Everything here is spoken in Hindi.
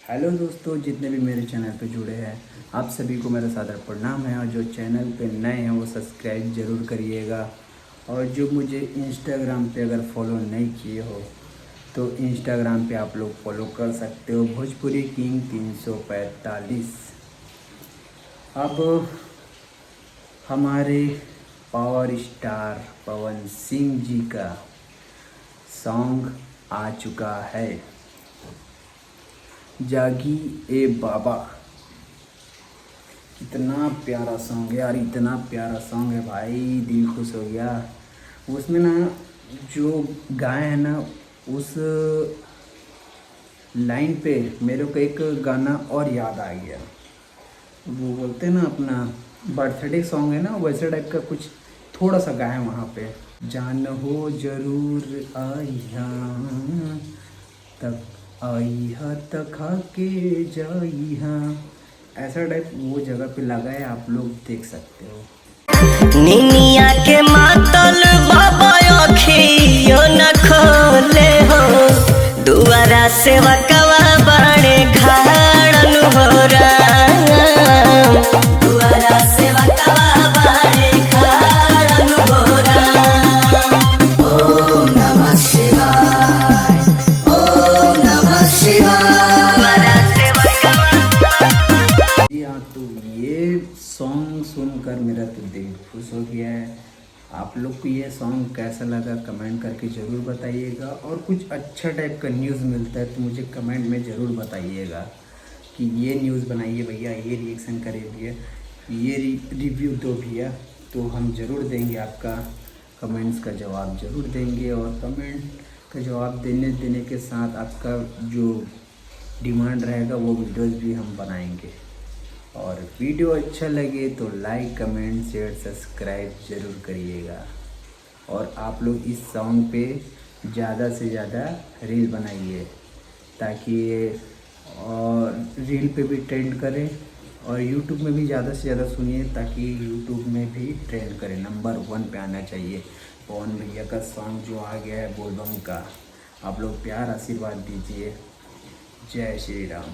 हेलो दोस्तों, जितने भी मेरे चैनल पे जुड़े हैं आप सभी को मेरा सादर प्रणाम है। और जो चैनल पे नए हैं वो सब्सक्राइब ज़रूर करिएगा। और जो मुझे इंस्टाग्राम पे अगर फॉलो नहीं किए हो तो इंस्टाग्राम पे आप लोग फॉलो कर सकते हो, भोजपुरी किंग 345। अब हमारे पावर स्टार पवन सिंह जी का सॉन्ग आ चुका है, जागी ए बाबा। कितना प्यारा सॉन्ग है यार, इतना प्यारा सॉन्ग है भाई, दिल खुश हो गया। उसमें ना जो गाए हैं ना, उस लाइन पे मेरे को एक गाना और याद आ गया। वो बोलते हैं ना, अपना बर्थडे सॉन्ग है ना, वैसे टाइप का कुछ थोड़ा सा गाए वहाँ पे। जान हो जरूर आई हाँ, तक आई हा तक के जाई हाँ, ऐसा टाइप वो जगह पे लगा है, आप लोग देख सकते हो। निनिया के मातल बाबा अखियो न खोले हो, दुआरा से वकवा बड़े घाड़न हो राम, दुआरा से वकवा बड़े घाड़न हो राम। ओम नमः शिवाय, ओम नमः शिवाय। हाँ, तो ये सॉन्ग सुनकर मेरा तो दिल खुश हो गया है। आप लोग को ये सॉन्ग कैसा लगा कमेंट करके ज़रूर बताइएगा। और कुछ अच्छा टाइप का न्यूज़ मिलता है तो मुझे कमेंट में ज़रूर बताइएगा कि ये न्यूज़ बनाइए भैया, ये रिएक्शन करिए भैया, ये रिव्यू दो भैया, तो हम ज़रूर देंगे आपका कमेंट्स का जवाब ज़रूर देंगे। और कमेंट का जवाब देने के साथ आपका जो डिमांड रहेगा वो वीडियोज़ भी हम बनाएंगे। और वीडियो अच्छा लगे तो लाइक कमेंट शेयर सब्सक्राइब ज़रूर करिएगा। और आप लोग इस सॉन्ग पे ज़्यादा से ज़्यादा रील बनाइए ताकि ये और रील पे भी ट्रेंड करे, और यूट्यूब में भी ज़्यादा से ज़्यादा सुनिए ताकि यूट्यूब में भी ट्रेंड करे, नंबर 1 पे आना चाहिए। पवन भैया का सॉन्ग जो आ गया है बोलबम का, आप लोग प्यार आशीर्वाद दीजिए। जय श्री राम।